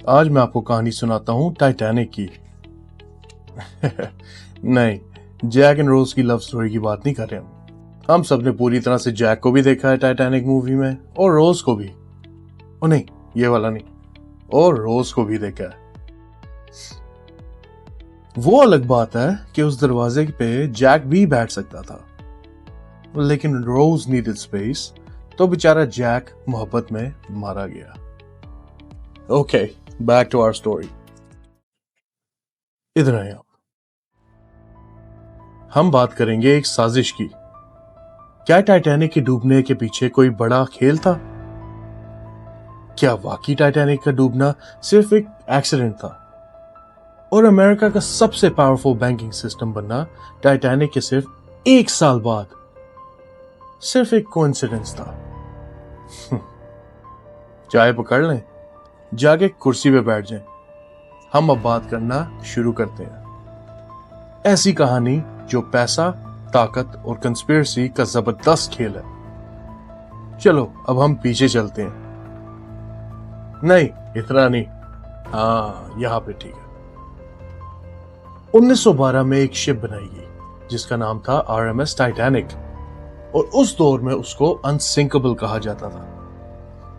आज मैं आपको कहानी सुनाता हूं टाइटैनिक की। नहीं, जैक एंड रोज की लव स्टोरी की बात नहीं कर रहे हम सबने पूरी तरह से जैक को भी देखा है टाइटैनिक मूवी में, और रोज को भी। ओ नहीं, ये वाला नहीं, और रोज को भी देखा है। वो अलग बात है कि उस दरवाजे पे जैक भी बैठ सकता था, लेकिन रोज नीडेड स्पेस, तो बेचारा जैक मोहब्बत में मारा गया। Okay, back to our story. इधर आए आप। हम बात करेंगे एक साजिश की। क्या टाइटैनिक के डूबने के पीछे कोई बड़ा खेल था? क्या वाकई टाइटैनिक का डूबना सिर्फ एक एक्सीडेंट था और अमेरिका का सबसे पावरफुल बैंकिंग सिस्टम बनना टाइटैनिक के सिर्फ 1 साल बाद सिर्फ एक कोइंसिडेंस था? चाय पकड़ लें, जाके कुर्सी पे बैठ जाएं। हम अब बात करना शुरू करते हैं। ऐसी कहानी जो पैसा, ताकत और कंस्पिरेसी का जबरदस्त खेल है। चलो अब हम पीछे चलते हैं। नहीं, इतना नहीं, हाँ यहां पे ठीक है। 1912 में एक शिप बनाई गई जिसका नाम था RMS टाइटैनिक, और उस दौर में उसको अनसिंकेबल कहा जाता था,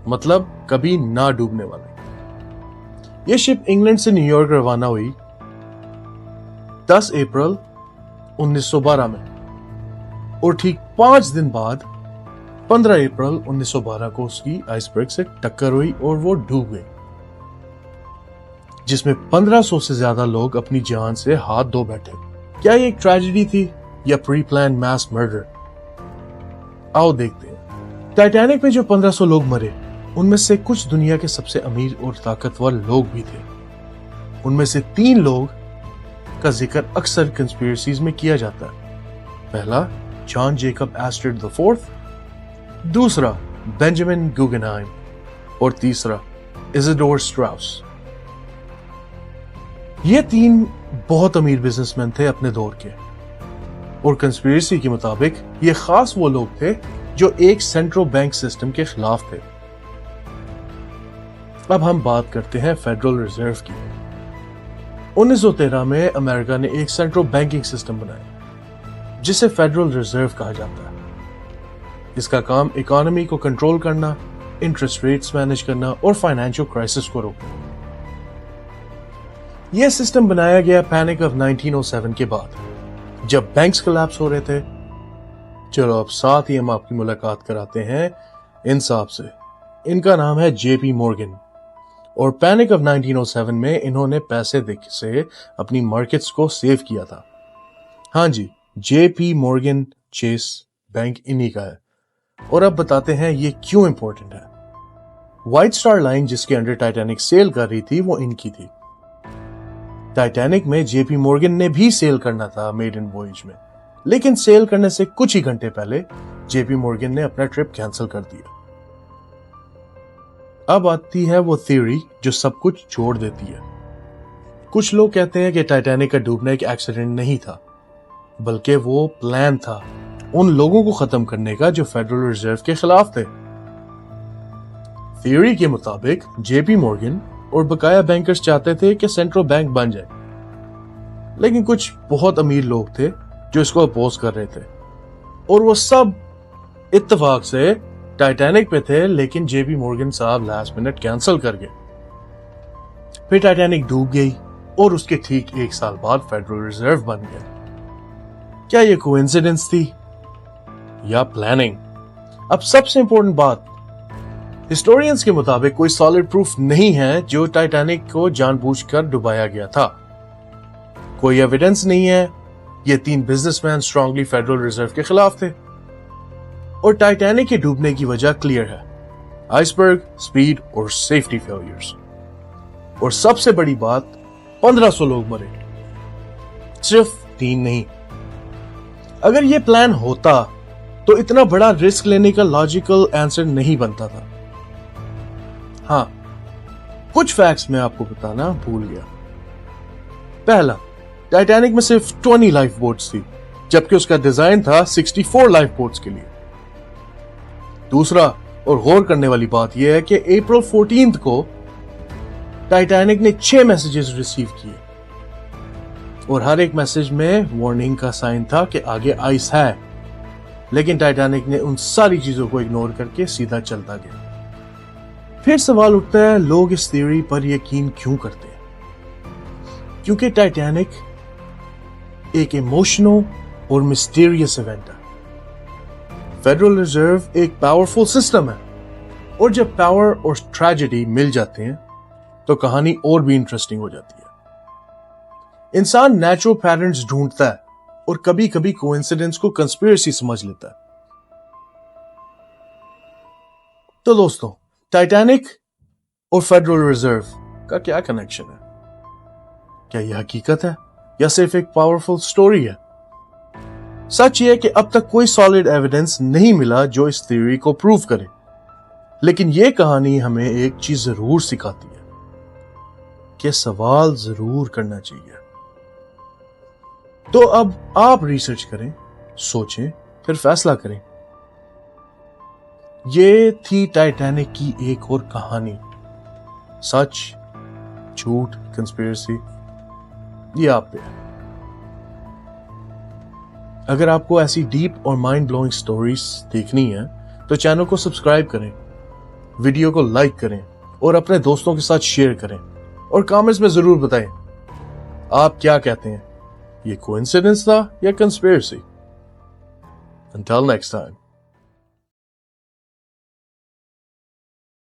मतलब कभी ना डूबने वाली। यह शिप इंग्लैंड से न्यूयॉर्क रवाना हुई 10 अप्रैल 1912 में, और ठीक 5 दिन बाद 15 अप्रैल 1912 को उसकी आइसबर्ग से टक्कर हुई और वो डूब गई, जिसमें 1500 से ज्यादा लोग अपनी जान से हाथ धो बैठे। क्या ये एक ट्रेजेडी थी या प्री प्लान मैस मर्डर? आओ देखते हैं। टाइटैनिक में जो 1500 लोग मरे, उनमें से कुछ दुनिया के सबसे अमीर और ताकतवर लोग भी थे। उनमें से 3 लोग का जिक्र अक्सर कंस्पिरेसीज में किया जाता है। पहला, जॉन जेकब एस्टर IV, दूसरा बेंजामिन गुगेनहाइम, और तीसरा इज़िडोर स्ट्राउस। ये 3 बहुत अमीर बिजनेसमैन थे अपने दौर के, और कंस्पिरेसी के मुताबिक ये खास वो लोग थे जो एक सेंट्रल बैंक सिस्टम के खिलाफ थे। अब हम बात करते हैं फेडरल रिजर्व की। 1913 में अमेरिका ने एक सेंट्रल बैंकिंग सिस्टम बनाया जिसे फेडरल रिजर्व कहा जाता है। इसका काम इकोनॉमी को कंट्रोल करना, इंटरेस्ट रेट्स मैनेज करना और फाइनेंशियल क्राइसिस को रोकना। यह सिस्टम बनाया गया पैनिक ऑफ 1907 के बाद, जब बैंक्स कोलैप्स हो रहे थे। चलो अब साथ ही हम आपकी मुलाकात कराते हैं इन साहब से। इनका नाम है JP मॉर्गन, और पैनिक ऑफ 1907 में इन्होंने पैसे से अपनी मार्केट्स को सेव किया था। हाँ जी, JP मॉर्गन चेस बैंक इन्हीं का है। और अब बताते हैं ये क्यों इंपॉर्टेंट है। व्हाइट स्टार लाइन जिसके अंडर टाइटैनिक सेल कर रही थी, वो इनकी थी। टाइटैनिक में JP मॉर्गन ने भी सेल करना था मेडन वॉयज में, लेकिन सेल करने से कुछ ही घंटे पहले JP मॉर्गन ने अपना ट्रिप कैंसिल कर दिया। अब आती है वो थ्योरी जो सब कुछ जोड़ देती है। कुछ लोग कहते हैं कि टाइटैनिक का डूबना एक एक्सीडेंट नहीं था, बल्कि वो प्लान था उन लोगों को खत्म करने का जो फेडरल रिजर्व के खिलाफ थे। थ्योरी के मुताबिक JP मॉर्गन और बकाया बैंकर्स चाहते थे कि सेंट्रल बैंक बन जाए, लेकिन कुछ बहुत अमीर लोग थे जो इसको अपोज कर रहे थे, और वो सब इत्तेफाक से टाइटैनिक पे थे, लेकिन JP मॉर्गन साहब लास्ट मिनट कैंसिल कर गए। फिर टाइटैनिक डूब गई और उसके ठीक 1 साल बाद फेडरल रिजर्व बन गया। क्या ये कोइंसिडेंस थी या प्लानिंग? अब सबसे इंपॉर्टेंट बात, हिस्टोरियंस के मुताबिक कोई सॉलिड प्रूफ नहीं है जो टाइटैनिक को जानबूझकर डुबाया गया था। कोई एविडेंस नहीं है। ये 3 बिजनेसमैन स्ट्रांगली फेडरल रिजर्व के खिलाफ थे, और टाइटैनिक के डूबने की वजह क्लियर है: आइसबर्ग, स्पीड और सेफ्टी फेलियर्स। और सबसे बड़ी बात, 1500 लोग मरे, सिर्फ 3 नहीं। अगर ये प्लान होता तो इतना बड़ा रिस्क लेने का लॉजिकल आंसर नहीं बनता था। हाँ, कुछ फैक्ट्स मैं आपको बताना भूल गया। पहला, टाइटैनिक में सिर्फ 20 लाइफ बोट्स थी, जबकि उसका डिजाइन था 64 लाइफ बोट्स के लिए। दूसरा और गौर करने वाली बात यह है कि अप्रैल 14 को टाइटैनिक ने 6 मैसेजेस रिसीव किए और हर एक मैसेज में वार्निंग का साइन था कि आगे आइस है, लेकिन टाइटैनिक ने उन सारी चीजों को इग्नोर करके सीधा चलता गया। फिर सवाल उठता है, लोग इस थ्योरी पर यकीन क्यों करते हैं? क्योंकि टाइटैनिक एक इमोशनल और मिस्टीरियस इवेंट है। फेडरल रिजर्व एक पावरफुल सिस्टम है और जब पावर और ट्रेजेडी मिल जाते हैं तो कहानी और भी इंटरेस्टिंग हो जाती है। इंसान नेचुरल पैटर्न्स ढूंढता है और कभी कभी कोइंसिडेंस को कंस्पिरेसी समझ लेता है। तो दोस्तों, टाइटैनिक और फेडरल रिजर्व का क्या कनेक्शन है? क्या यह हकीकत है या सिर्फ एक पावरफुल स्टोरी है? सच यह है कि अब तक कोई सॉलिड एविडेंस नहीं मिला जो इस थ्योरी को प्रूव करे, लेकिन यह कहानी हमें एक चीज जरूर सिखाती है कि सवाल जरूर करना चाहिए। तो अब आप रिसर्च करें, सोचें, फिर फैसला करें। ये थी टाइटैनिक की एक और कहानी। सच, झूठ, कंस्पिरेसी, ये आप पे है। अगर आपको ऐसी डीप और माइंड ब्लोइंग स्टोरीज देखनी है तो चैनल को सब्सक्राइब करें, वीडियो को लाइक करें और अपने दोस्तों के साथ शेयर करें और कमेंट्स में जरूर बताएं आप क्या कहते हैं, ये कोइंसिडेंस था या कंस्पिरेसी। Until next time.